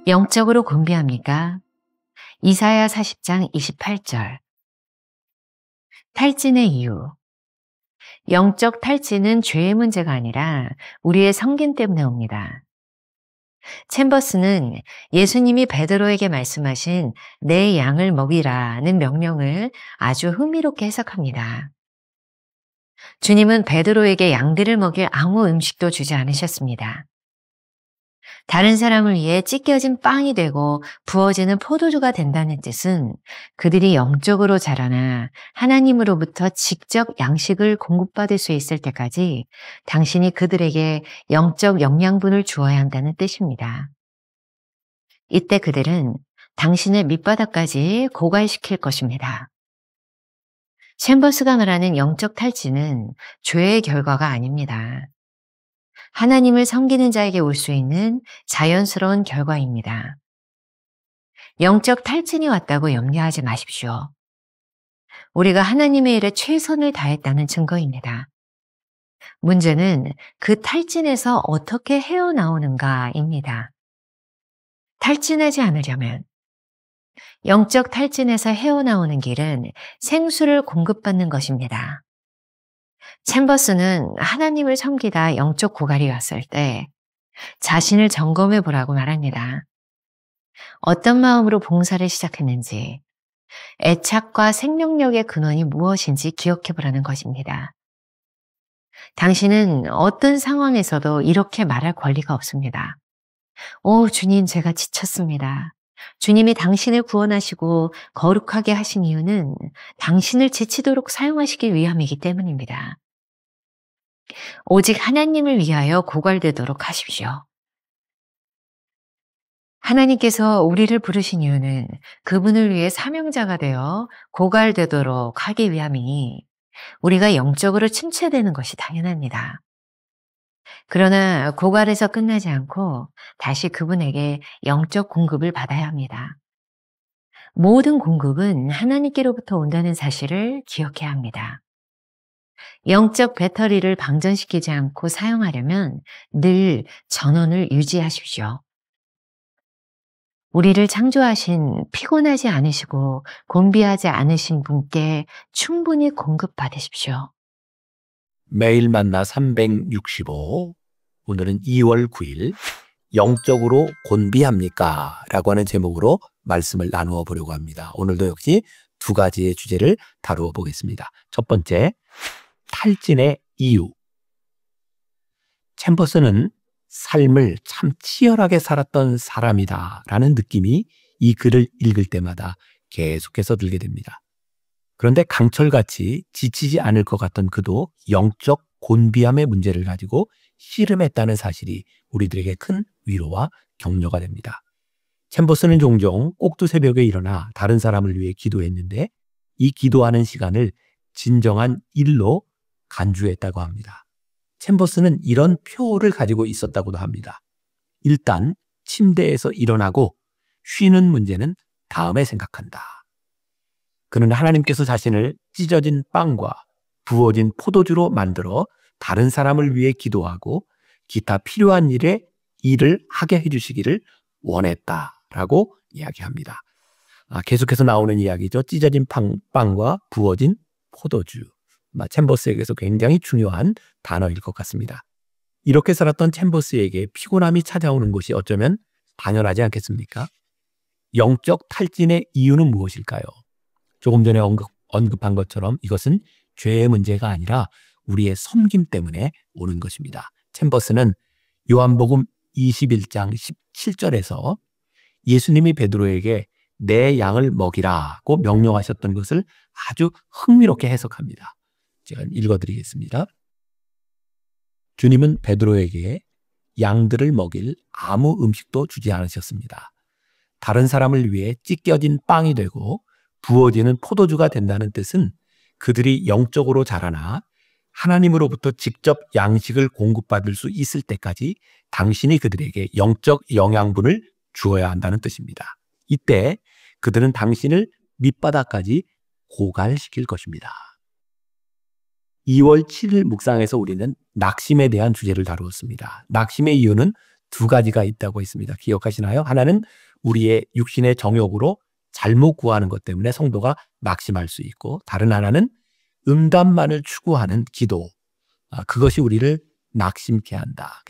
영적으로 곤비합니까? 이사야 40장 28절. 탈진의 이유. 영적 탈진은 죄의 문제가 아니라 우리의 성긴 때문에 옵니다. 챔버스는 예수님이 베드로에게 말씀하신 내 양을 먹이라는 명령을 아주 흥미롭게 해석합니다. 주님은 베드로에게 양들을 먹일 아무 음식도 주지 않으셨습니다. 다른 사람을 위해 찢겨진 빵이 되고 부어지는 포도주가 된다는 뜻은 그들이 영적으로 자라나 하나님으로부터 직접 양식을 공급받을 수 있을 때까지 당신이 그들에게 영적 영양분을 주어야 한다는 뜻입니다. 이때 그들은 당신의 밑바닥까지 고갈시킬 것입니다. 챔버스가 말하는 영적 탈진은 죄의 결과가 아닙니다. 하나님을 섬기는 자에게 올 수 있는 자연스러운 결과입니다. 영적 탈진이 왔다고 염려하지 마십시오. 우리가 하나님의 일에 최선을 다했다는 증거입니다. 문제는 그 탈진에서 어떻게 헤어나오는가입니다. 탈진하지 않으려면 영적 탈진에서 헤어나오는 길은 생수를 공급받는 것입니다. 챔버스는 하나님을 섬기다 영적 고갈이 왔을 때 자신을 점검해 보라고 말합니다. 어떤 마음으로 봉사를 시작했는지, 애착과 생명력의 근원이 무엇인지 기억해 보라는 것입니다. 당신은 어떤 상황에서도 이렇게 말할 권리가 없습니다. 오, 주님, 제가 지쳤습니다. 주님이 당신을 구원하시고 거룩하게 하신 이유는 당신을 지치도록 사용하시기 위함이기 때문입니다. 오직 하나님을 위하여 고갈되도록 하십시오. 하나님께서 우리를 부르신 이유는 그분을 위해 사명자가 되어 고갈되도록 하기 위함이니 우리가 영적으로 침체되는 것이 당연합니다. 그러나 고갈에서 끝나지 않고 다시 그분에게 영적 공급을 받아야 합니다. 모든 공급은 하나님께로부터 온다는 사실을 기억해야 합니다. 영적 배터리를 방전시키지 않고 사용하려면 늘 전원을 유지하십시오. 우리를 창조하신 피곤하지 않으시고 곤비하지 않으신 분께 충분히 공급받으십시오. 매일 만나 365. 오늘은 2월 9일 영적으로 곤비합니까? 라고 하는 제목으로 말씀을 나누어 보려고 합니다. 오늘도 역시 두 가지의 주제를 다루어 보겠습니다. 첫 번째, 탈진의 이유. 챔버스는 삶을 참 치열하게 살았던 사람이다 라는 느낌이 이 글을 읽을 때마다 계속해서 들게 됩니다. 그런데 강철같이 지치지 않을 것 같던 그도 영적 곤비함의 문제를 가지고 씨름했다는 사실이 우리들에게 큰 위로와 격려가 됩니다. 챔버스는 종종 꼭두 새벽에 일어나 다른 사람을 위해 기도했는데 이 기도하는 시간을 진정한 일로 간주했다고 합니다. 챔버스는 이런 표를 가지고 있었다고도 합니다. 일단 침대에서 일어나고 쉬는 문제는 다음에 생각한다. 그는 하나님께서 자신을 찢어진 빵과 부어진 포도주로 만들어 다른 사람을 위해 기도하고 기타 필요한 일을 하게 해주시기를 원했다라고 이야기합니다. 계속해서 나오는 이야기죠. 찢어진 빵과 부어진 포도주. 챔버스에게서 굉장히 중요한 단어일 것 같습니다. 이렇게 살았던 챔버스에게 피곤함이 찾아오는 것이 어쩌면 당연하지 않겠습니까? 영적 탈진의 이유는 무엇일까요? 조금 전에 언급한 것처럼 이것은 죄의 문제가 아니라 우리의 섬김 때문에 오는 것입니다. 챔버스는 요한복음 21장 17절에서 예수님이 베드로에게 내 양을 먹이라고 명령하셨던 것을 아주 흥미롭게 해석합니다. 제가 읽어드리겠습니다. 주님은 베드로에게 양들을 먹일 아무 음식도 주지 않으셨습니다. 다른 사람을 위해 찢겨진 빵이 되고 부어지는 포도주가 된다는 뜻은 그들이 영적으로 자라나 하나님으로부터 직접 양식을 공급받을 수 있을 때까지 당신이 그들에게 영적 영양분을 주어야 한다는 뜻입니다. 이때 그들은 당신을 밑바닥까지 고갈시킬 것입니다. 2월 7일 묵상에서 우리는 낙심에 대한 주제를 다루었습니다. 낙심의 이유는 두 가지가 있다고 했습니다. 기억하시나요? 하나는 우리의 육신의 정욕으로 잘못 구하는 것 때문에 성도가 낙심할 수 있고, 다른 하나는 응답만을 추구하는 기도. 그것이 우리를 낙심케 한다.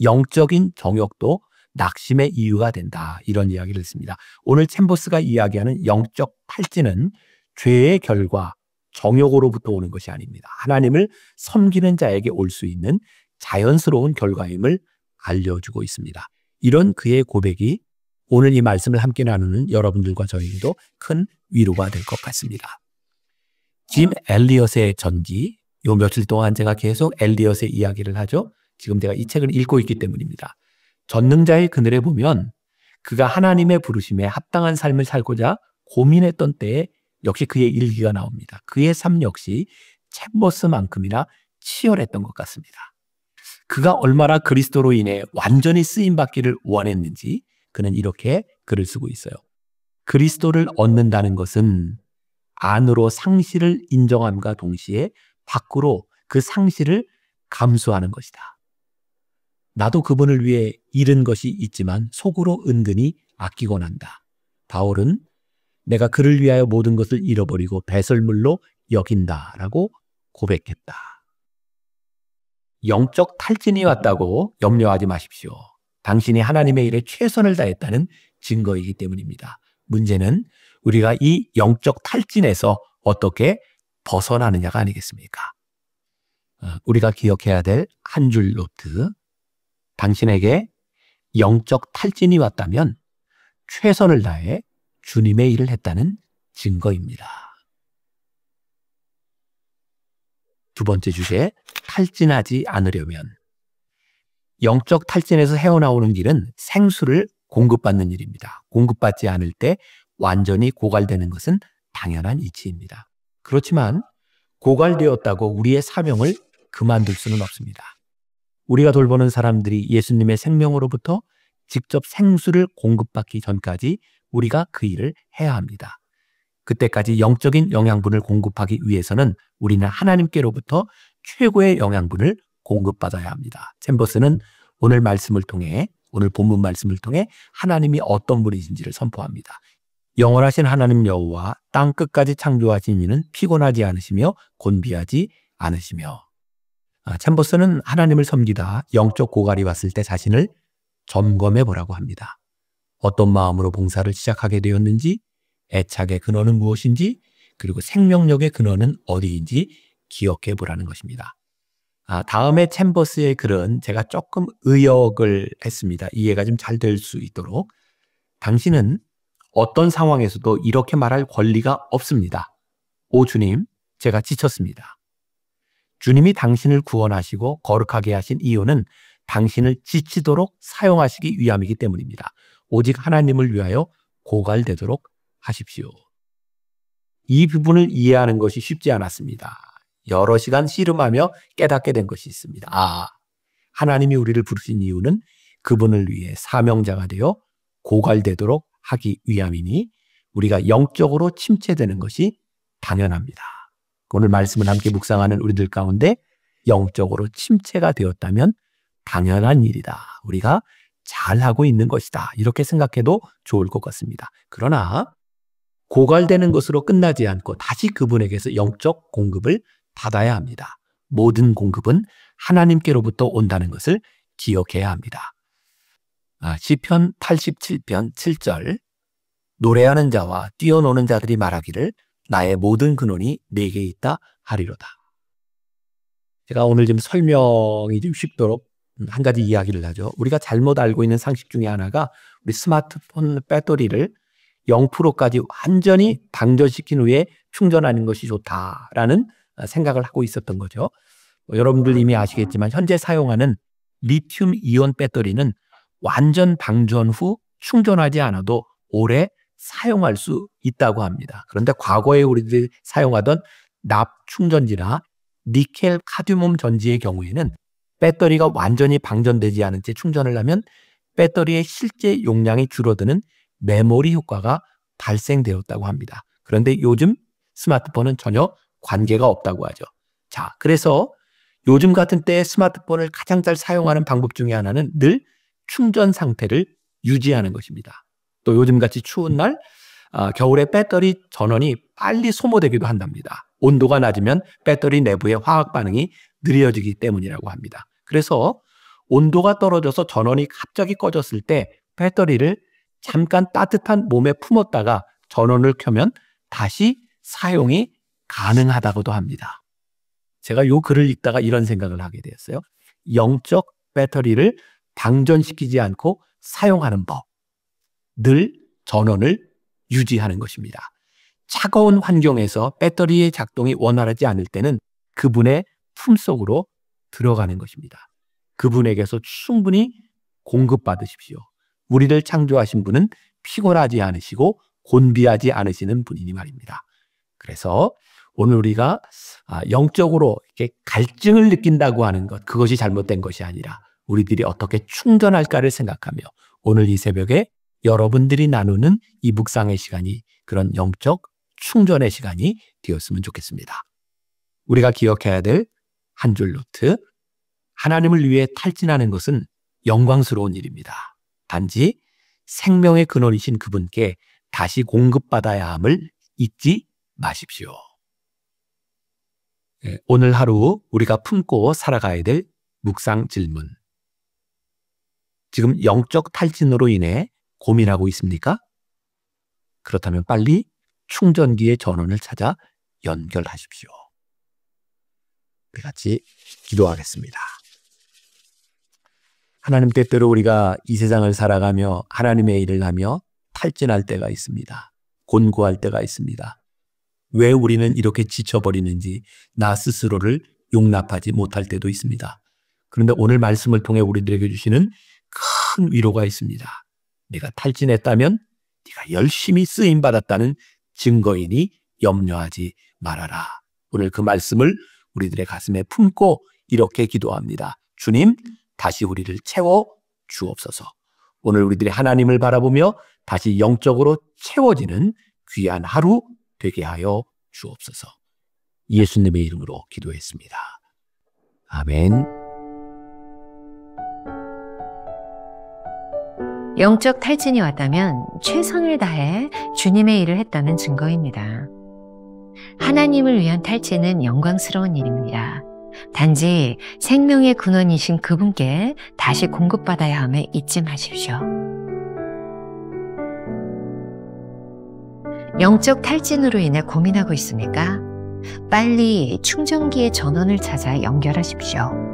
영적인 정욕도 낙심의 이유가 된다. 이런 이야기를 했습니다. 오늘 챔버스가 이야기하는 영적 탈진은 죄의 결과, 정욕으로부터 오는 것이 아닙니다. 하나님을 섬기는 자에게 올 수 있는 자연스러운 결과임을 알려주고 있습니다. 이런 그의 고백이 오늘 이 말씀을 함께 나누는 여러분들과 저에게도 큰 위로가 될 것 같습니다. 짐 엘리엇의 전기, 요 며칠 동안 제가 계속 엘리엇의 이야기를 하죠. 지금 제가 이 책을 읽고 있기 때문입니다. 전능자의 그늘에 보면 그가 하나님의 부르심에 합당한 삶을 살고자 고민했던 때에 역시 그의 일기가 나옵니다. 그의 삶 역시 챔버스만큼이나 치열했던 것 같습니다. 그가 얼마나 그리스도로 인해 완전히 쓰임받기를 원했는지 그는 이렇게 글을 쓰고 있어요. 그리스도를 얻는다는 것은 안으로 상실을 인정함과 동시에 밖으로 그 상실을 감수하는 것이다. 나도 그분을 위해 잃은 것이 있지만 속으로 은근히 아끼곤 한다. 바울은 내가 그를 위하여 모든 것을 잃어버리고 배설물로 여긴다라고 고백했다. 영적 탈진이 왔다고 염려하지 마십시오. 당신이 하나님의 일에 최선을 다했다는 증거이기 때문입니다. 문제는 우리가 이 영적 탈진에서 어떻게 벗어나느냐가 아니겠습니까? 우리가 기억해야 될 한 줄 노트. 당신에게 영적 탈진이 왔다면 최선을 다해 주님의 일을 했다는 증거입니다. 두 번째 주제, 탈진하지 않으려면. 영적 탈진에서 헤어나오는 길은 생수를 공급받는 일입니다. 공급받지 않을 때 완전히 고갈되는 것은 당연한 이치입니다. 그렇지만 고갈되었다고 우리의 사명을 그만둘 수는 없습니다. 우리가 돌보는 사람들이 예수님의 생명으로부터 직접 생수를 공급받기 전까지 우리가 그 일을 해야 합니다. 그때까지 영적인 영양분을 공급하기 위해서는 우리는 하나님께로부터 최고의 영양분을 공급받아야 합니다. 챔버스는 오늘 말씀을 통해, 오늘 본문 말씀을 통해 하나님이 어떤 분이신지를 선포합니다. 영원하신 하나님 여호와 땅 끝까지 창조하신 이는 피곤하지 않으시며 곤비하지 않으시며. 챔버스는 하나님을 섬기다 영적 고갈이 왔을 때 자신을 점검해 보라고 합니다. 어떤 마음으로 봉사를 시작하게 되었는지, 애착의 근원은 무엇인지, 그리고 생명력의 근원은 어디인지 기억해 보라는 것입니다. 다음에 챔버스의 글은 제가 조금 의역을 했습니다. 이해가 좀 잘 될 수 있도록. 당신은 어떤 상황에서도 이렇게 말할 권리가 없습니다. 오 주님, 제가 지쳤습니다. 주님이 당신을 구원하시고 거룩하게 하신 이유는 당신을 지치도록 사용하시기 위함이기 때문입니다. 오직 하나님을 위하여 고갈되도록 하십시오. 이 부분을 이해하는 것이 쉽지 않았습니다. 여러 시간 씨름하며 깨닫게 된 것이 있습니다. 하나님이 우리를 부르신 이유는 그분을 위해 사명자가 되어 고갈되도록 하기 위함이니 우리가 영적으로 침체되는 것이 당연합니다. 오늘 말씀을 함께 묵상하는 우리들 가운데 영적으로 침체가 되었다면 당연한 일이다. 우리가 잘하고 있는 것이다. 이렇게 생각해도 좋을 것 같습니다. 그러나 고갈되는 것으로 끝나지 않고 다시 그분에게서 영적 공급을 받아야 합니다. 모든 공급은 하나님께로부터 온다는 것을 기억해야 합니다. 시편 87편 7절, 노래하는 자와 뛰어노는 자들이 말하기를 나의 모든 근원이 내게 있다 하리로다. 제가 오늘 좀 설명이 좀 쉽도록 한 가지 이야기를 하죠. 우리가 잘못 알고 있는 상식 중에 하나가 우리 스마트폰 배터리를 0%까지 완전히 방전시킨 후에 충전하는 것이 좋다라는 생각을 하고 있었던 거죠. 여러분들 이미 아시겠지만 현재 사용하는 리튬 이온 배터리는 완전 방전 후 충전하지 않아도 오래 사용할 수 있다고 합니다. 그런데 과거에 우리들이 사용하던 납 충전지나 니켈 카드뮴 전지의 경우에는 배터리가 완전히 방전되지 않은 채 충전을 하면 배터리의 실제 용량이 줄어드는 메모리 효과가 발생되었다고 합니다. 그런데 요즘 스마트폰은 전혀 관계가 없다고 하죠. 그래서 요즘 같은 때에 스마트폰을 가장 잘 사용하는 방법 중에 하나는 늘 충전 상태를 유지하는 것입니다. 또 요즘같이 추운 날 겨울에 배터리 전원이 빨리 소모되기도 한답니다. 온도가 낮으면 배터리 내부의 화학 반응이 느려지기 때문이라고 합니다. 그래서 온도가 떨어져서 전원이 갑자기 꺼졌을 때 배터리를 잠깐 따뜻한 몸에 품었다가 전원을 켜면 다시 사용이 가능하다고도 합니다. 제가 이 글을 읽다가 이런 생각을 하게 되었어요. 영적 배터리를 방전시키지 않고 사용하는 법. 늘 전원을 유지하는 것입니다. 차가운 환경에서 배터리의 작동이 원활하지 않을 때는 그분의 품속으로 들어가는 것입니다. 그분에게서 충분히 공급받으십시오. 우리를 창조하신 분은 피곤하지 않으시고 곤비하지 않으시는 분이니 말입니다. 그래서 오늘 우리가 영적으로 이렇게 갈증을 느낀다고 하는 것, 그것이 잘못된 것이 아니라 우리들이 어떻게 충전할까를 생각하며 오늘 이 새벽에 여러분들이 나누는 이 묵상의 시간이 그런 영적 충전의 시간이 되었으면 좋겠습니다. 우리가 기억해야 될 한 줄 노트. 하나님을 위해 탈진하는 것은 영광스러운 일입니다. 단지 생명의 근원이신 그분께 다시 공급받아야 함을 잊지 마십시오. 오늘 하루 우리가 품고 살아가야 될 묵상 질문. 지금 영적 탈진으로 인해 고민하고 있습니까? 그렇다면 빨리 충전기의 전원을 찾아 연결하십시오. 우리 같이 기도하겠습니다. 하나님, 때때로 우리가 이 세상을 살아가며 하나님의 일을 하며 탈진할 때가 있습니다. 곤고할 때가 있습니다. 왜 우리는 이렇게 지쳐버리는지 나 스스로를 용납하지 못할 때도 있습니다. 그런데 오늘 말씀을 통해 우리들에게 주시는 큰 위로가 있습니다. 네가 탈진했다면 네가 열심히 쓰임받았다는 증거이니 염려하지 말아라. 오늘 그 말씀을 우리들의 가슴에 품고 이렇게 기도합니다. 주님, 다시 우리를 채워 주옵소서. 오늘 우리들이 하나님을 바라보며 다시 영적으로 채워지는 귀한 하루 되게 하여 주옵소서. 예수님의 이름으로 기도했습니다. 아멘. 영적 탈진이 왔다면 최선을 다해 주님의 일을 했다는 증거입니다. 하나님을 위한 탈진은 영광스러운 일입니다. 단지 생명의 근원이신 그분께 다시 공급받아야 함을 잊지 마십시오. 영적 탈진으로 인해 고민하고 있습니까? 빨리 충전기의 전원을 찾아 연결하십시오.